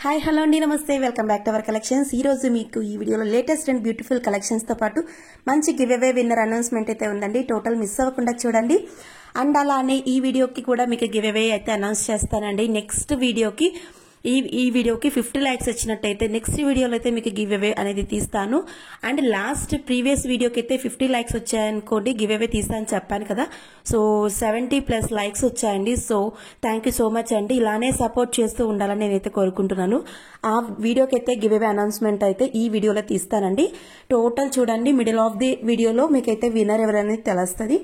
Hi hello అండి నమస్తే welcome back to our collections. ఈ రోజు మీకు ఈ వీడియోలో లేటెస్ట్ అండ్ బ్యూటిఫుల్ కలెక్షన్స్ తో పాటు మంచి గివ్ అవే విన్నర్ అనౌన్స్మెంట్ అయితే ఉందండి. టోటల్ మిస్ అవ్వకుండా చూడండి. అండ్ అలానే ఈ వీడియోకి కూడా మీకు గివ్ అవే అయితే అనౌన్స్ చేస్తానండి. నెక్స్ట్ వీడియోకి ఈ వీడియోకి 50 lakhs వచ్చినట్టయితే నెక్స్ట్ వీడియోలో అయితే మీకు గివ్ అవే అనేది తీస్తాను. అండ్ లాస్ట్ ప్రీవియస్ వీడియోకి అయితే 50 lakhs వచ్చాయనుకోండి గివ్ అవే తీస్తాను చెప్పాను కదా. సో 70+ likes వచ్చాయండి. So thank you so much అండి. ఇలానే సపోర్ట్ చేస్తూ ఉండాలని నేనైతే కోరుకుంటున్నాను. ఆ వీడియోకి అయితే గివ్ అవే అనౌన్స్మెంట్ అయితే ఈ వీడియోలో తీస్తానండి. టోటల్ చూడండి, మిడిల్ ఆఫ్ ది వీడియోలో మీకైతే విన్నర్ ఎవరనేది తెలుస్తుంది.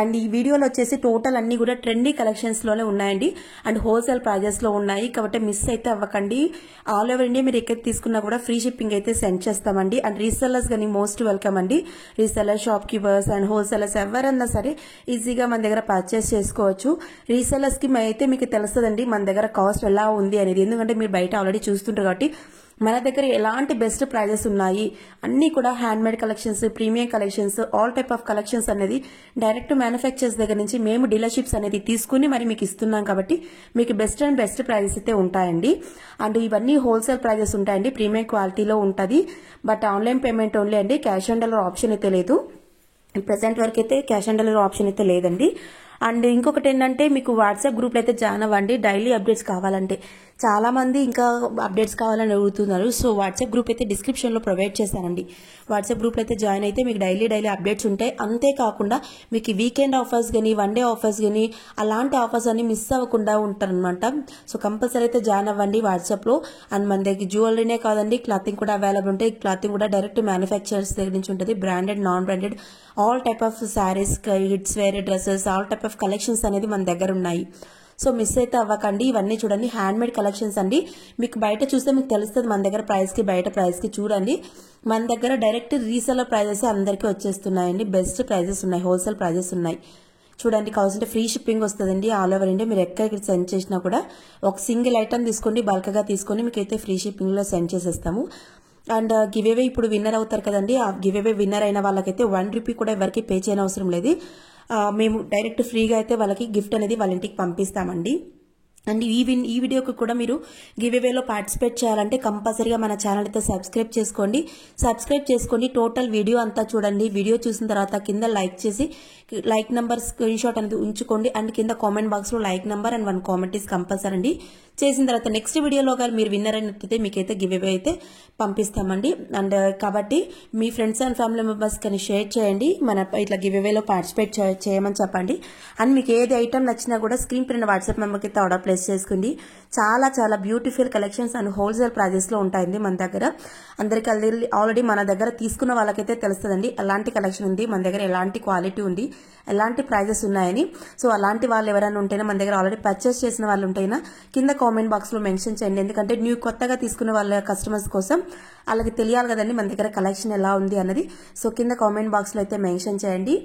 అండ్ ఈ వీడియోలో వచ్చేసి టోటల్ అన్ని కూడా ట్రెండీ కలెక్షన్స్ లోనే ఉన్నాయండి. అండ్ హోల్సేల్ ప్రైజెస్ లో ఉన్నాయి కాబట్టి మిస్ అయితే అవ్వకండి. ఆల్ ఓవర్ ఇండియా మీరు ఎక్కడ తీసుకున్నా కూడా ఫ్రీ షిప్పింగ్ అయితే సెండ్ చేస్తామండి. అండ్ రీసెల్లర్స్ కానీ మోస్ట్ వెల్కమ్ అండి. Reseller, shop keepers and wholesalers ఎవరన్నా సరే ఈజీగా మన దగ్గర పర్చేస్ చేసుకోవచ్చు. రీసెల్లర్స్ కి అయితే మీకు తెలుస్తుందండి మన దగ్గర కాస్ట్ ఎలా ఉంది అనేది. ఎందుకంటే మీరు బయట ఆల్రెడీ చూస్తుంటారు కాబట్టి మన దగ్గర ఎలాంటి బెస్ట్ ప్రైజెస్ ఉన్నాయి అన్ని కూడా hand made collections, premium collections, all type of collections అనేది డైరెక్ట్ మ్యానుఫ్యాక్చర్స్ దగ్గర నుంచి మేము డీలర్షిప్స్ అనేది తీసుకుని మరి మీకు ఇస్తున్నాం కాబట్టి మీకు బెస్ట్ అండ్ బెస్ట్ ప్రైజెస్ అయితే ఉంటాయండి. అండ్ ఇవన్నీ హోల్సేల్ ప్రైజెస్ ఉంటాయండి. ప్రీమియం క్వాలిటీలో ఉంటుంది. బట్ ఆన్లైన్ పేమెంట్ ఓన్లీ అండి. క్యాష్ ఆన్ డెలివరీ ఆప్షన్ అయితే లేదు. ప్రెసెంట్ వరకు అయితే క్యాష్ ఆన్ డెలివరీ ఆప్షన్ అయితే లేదండి. అండ్ ఇంకొకటి ఏంటంటే మీకు వాట్సాప్ గ్రూప్లో అయితే జాయిన్ అవ్వండి. డైలీ అప్డేట్స్ కావాలంటే చాలా మంది ఇంకా అప్డేట్స్ కావాలని అడుగుతున్నారు. సో వాట్సాప్ గ్రూప్ అయితే డిస్క్రిప్షన్ లో ప్రొవైడ్ చేశానండి. వాట్సాప్ గ్రూప్ అయితే జాయిన్ అయితే మీకు డైలీ అప్డేట్స్ ఉంటాయి. అంతేకాకుండా మీకు వీకెండ్ ఆఫర్స్ కానీ, వన్ డే ఆఫర్స్ కానీ అలాంటి ఆఫర్స్ అన్ని మిస్ అవ్వకుండా ఉంటారనమాట. సో కంపల్సరీ అయితే జాయిన్ అవ్వండి వాట్సాప్ లో. అండ్ మన దగ్గర జ్యువెలరీనే కాదండి, క్లాతింగ్ కూడా అవైలబుల్ ఉంటాయి. క్లాతింగ్ కూడా డైరెక్ట్ మ్యానుఫ్యాక్చరర్స్ దగ్గర నుంచి ఉంటుంది. Branded, non branded, all type of saris, kids wear, dresses, all type of collections అనేది మన దగ్గర ఉన్నాయి. సో మిస్ అయితే అవ్వకండి. ఇవన్నీ చూడండి హ్యాండ్ మేడ్ కలెక్షన్స్ అండి. మీకు బయట చూస్తే మీకు తెలుస్తుంది మన దగ్గర ప్రైస్ కి బయట ప్రైస్ కి. చూడండి మన దగ్గర డైరెక్ట్ రీసెల్లర్ ప్రైజెస్ అందరికీ వచ్చేస్తున్నాయండి. బెస్ట్ ప్రైజెస్ ఉన్నాయి, హోల్సేల్ ప్రైజెస్ ఉన్నాయి. చూడండి కావాల్సింటే ఫ్రీ షిప్పింగ్ వస్తుందండి. ఆల్ ఓవర్ ఇండియా మీరు ఎక్కడికి సెండ్ చేసినా కూడా ఒక సింగిల్ ఐటమ్ తీసుకోండి, బల్క్ గా తీసుకొని మీకైతే ఫ్రీ షిప్పింగ్ లో సెండ్ చేసేస్తాము. అండ్ గివ్ అవే ఇప్పుడు విన్నర్ అవుతారు కదండి. ఆ గివ్ అవే విన్నర్ అయిన వాళ్ళకైతే 1 రూపీ కూడా ఎవరికి పే చేయని అవసరం లేదు. మేము డైరెక్ట్ ఫ్రీగా అయితే వాళ్ళకి గిఫ్ట్ అనేది వాళ్ళ ఇంటికి పంపిస్తామండి. అండ్ ఈ వీడియోకి కూడా మీరు గివ్ అవేలో పార్టిసిపేట్ చేయాలంటే కంపల్సరీగా మన ఛానల్ అయితే సబ్స్క్రైబ్ చేసుకోండి. టోటల్ వీడియో అంతా చూడండి. వీడియో చూసిన తర్వాత కింద లైక్ చేసి లైక్ నెంబర్ స్క్రీన్ షాట్ అనేది ఉంచుకోండి. అండ్ కింద కామెంట్ బాక్స్ లో like number and 1 comment is compulsory అండి. చేసిన తర్వాత నెక్స్ట్ వీడియోలో మీరు విన్నర్ అయినట్లయితే మీకైతే గివ్ అవే అయితే పంపిస్తామండి. అండ్ కాబట్టి మీ ఫ్రెండ్స్ అండ్ ఫ్యామిలీ మెంబర్స్ కానీ షేర్ చేయండి. మన ఇట్లా గివ్ అవేలో పార్టిసిపేట్ చేయమని చెప్పండి. అండ్ మీకు ఏది ఐటమ్ నచ్చినా కూడా స్క్రీన్ పైన వాట్సాప్ నెంబర్కి అయితే ఆర్డర్ ప్లేస్ చేసుకోండి. చాలా చాలా beautiful collections and wholesale prices లో ఉంటాయండి మన దగ్గర. అందరికి ఆల్రెడీ మన దగ్గర తీసుకున్న వాళ్ళకైతే తెలుస్తుందండి ఎలాంటి కలెక్షన్ ఉంది, మన దగ్గర ఎలాంటి క్వాలిటీ ఉంది, ఎలాంటి ప్రైజెస్ ఉన్నాయని. సో అలాంటి వాళ్ళు ఎవరైనా ఉంటేనే మన దగ్గర ఆల్రెడీ పర్చేస్ చేసిన వాళ్ళు ఉంటేనా కింద కామెంట్ బాక్స్ లో మెన్షన్ చేయండి. ఎందుకంటే కొత్తగా తీసుకున్న వాళ్ళ కస్టమర్స్ కోసం వాళ్ళకి తెలియాలి కదండి మన దగ్గర కలెక్షన్ ఎలా ఉంది అన్నది. సో కింద కామెంట్ బాక్స్ లో అయితే మెన్షన్ చేయండి.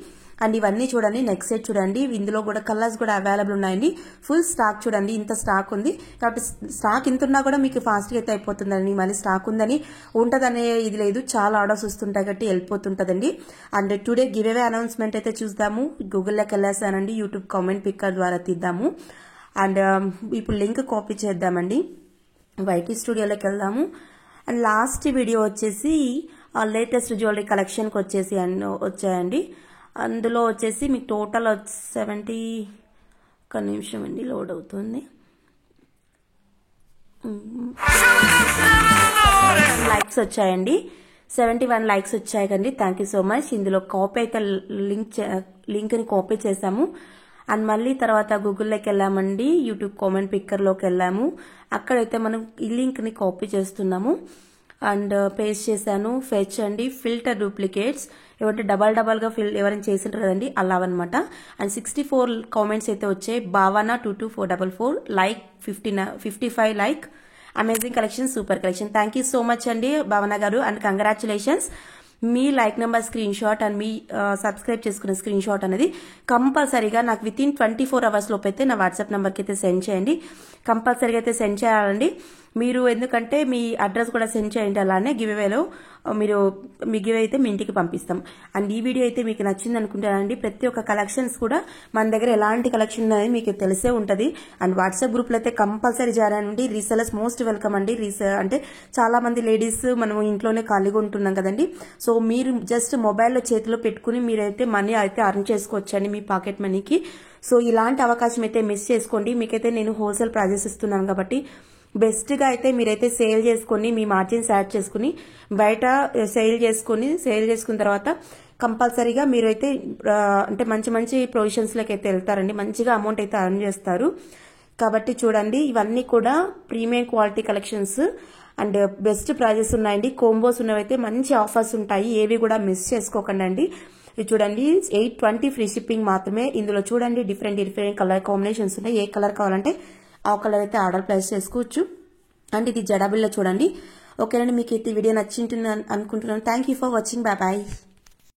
అండ్ ఇవన్నీ చూడండి, నెక్స్ట్ సెట్ చూడండి, ఇందులో కూడా కలర్స్ కూడా అవైలబుల్ ఉన్నాయండి. ఫుల్ స్టాక్ చూడండి, ఇంత స్టాక్ ఉంది కాబట్టి స్టాక్ ఇంత ఉన్నా కూడా మీకు ఫాస్ట్గా అయితే అయిపోతుందండి. మళ్ళీ స్టాక్ ఉందని ఉంటదనే ఇది లేదు, చాలా ఆర్డర్స్ వస్తుంటాయి కాబట్టి వెళ్ళిపోతుంటదండి. And today giveaway announcement అయితే చూద్దాము. గూగుల్లోకి వెళ్ళేసానండి, యూట్యూబ్ కామెంట్ పిక్కర్ ద్వారా తీద్దాము. అండ్ ఇప్పుడు లింక్ కాపీ చేద్దామండి. వైటీ స్టూడియోలోకి వెళ్దాము. అండ్ లాస్ట్ వీడియో వచ్చేసి లేటెస్ట్ జ్యువెలరీ కలెక్షన్కి వచ్చాయండి. అందులో వచ్చేసి మీకు టోటల్ 70 ఒక నిమిషం అండి లోడ్ అవుతుంది. లైక్స్ వచ్చాయండి, 71 లైక్స్ వచ్చాయి కండి. Thank you so much. ఇందులో కాపీ అయితే లింక్ని కాపీ చేసాము. అండ్ మళ్ళీ తర్వాత గూగుల్లోకి వెళ్ళామండి, యూట్యూబ్ కామెంట్ పిక్కర్లోకి వెళ్ళాము. అక్కడైతే మనం ఈ లింక్ని కాపీ చేస్తున్నాము. అండ్ పేస్ట్ చేశాను. ఫెచ్ అండి, ఫిల్టర్ డూప్లికేట్స్ ఏమంటే డబల్ గా ఎవరైనా చేసింటారు కదండి అలా అనమాట. అండ్ 64 కామెంట్స్ అయితే వచ్చాయి. భావన 22444 like 55 like. Amazing collection, super collection. Thank you so much అండి భావన గారు. And congratulations. Me like number screen shot and me subscribe చేసుకున్న స్క్రీన్ షాట్ అనేది కంపల్సరీగా నాకు విత్ ఇన్ 24 hours లోపు అయితే నా వాట్సాప్ నెంబర్కి అయితే సెండ్ చేయండి. కంపల్సరీగా అయితే సెండ్ చేయాలండి. మీరు ఎందుకంటే మీ అడ్రస్ కూడా సెండ్ చేయండి, అలానే గివ్వేలో మీరు మీ గివ్ అయితే మీ ఇంటికి పంపిస్తాం. అండ్ ఈ వీడియో అయితే మీకు నచ్చింది అనుకుంటానండి. ప్రతి ఒక్క కలెక్షన్స్ కూడా మన దగ్గర ఎలాంటి కలెక్షన్ ఉన్నది మీకు తెలిసే ఉంటుంది. అండ్ వాట్సాప్ గ్రూప్లో అయితే compulsory join resellers most welcome అండి. అంటే చాలా మంది లేడీస్ మనం ఇంట్లోనే ఖాళీగా ఉంటున్నాం కదండి. సో మీరు జస్ట్ మొబైల్లో చేతిలో పెట్టుకుని మీరైతే మనీ అయితే అర్న్ చేసుకోవచ్చు అండి మీ పాకెట్ మనీకి. సో ఇలాంటి అవకాశం అయితే మిస్ చేసుకోండి. మీకైతే నేను హోల్సేల్ ప్రైజెస్ ఇస్తున్నాను కాబట్టి బెస్ట్గా అయితే మీరైతే సేల్ చేసుకొని మీ మార్జిన్స్ యాడ్ చేసుకుని బయట సేల్ చేసుకున్న తర్వాత కంపల్సరీగా మీరైతే అంటే మంచి మంచి ప్రొవిజన్స్లోకి అయితే వెళ్తారండి. మంచిగా అమౌంట్ అయితే అర్న్ చేస్తారు. కాబట్టి చూడండి, ఇవన్నీ కూడా premium quality collections and best prices ఉన్నాయండి. కోంబోస్ ఉన్నవైతే మంచి ఆఫర్స్ ఉంటాయి, ఏవి కూడా మిస్ చేసుకోకండి అండి. ఇది చూడండి, 820 ఫ్రీ షిప్పింగ్ మాత్రమే. ఇందులో చూడండి డిఫరెంట్ కలర్ కాంబినేషన్స్ ఉన్నాయి. ఏ కలర్ కావాలంటే ఆ కలర్ అయితే ఆర్డర్ ప్లేస్ చేసుకోవచ్చు. అండ్ ఇది జడాబిల్లో చూడండి. ఓకేనండి, మీకు అయితే వీడియో నచ్చింటుంది అనుకుంటున్నాను. Thank you for watching. Bye bye.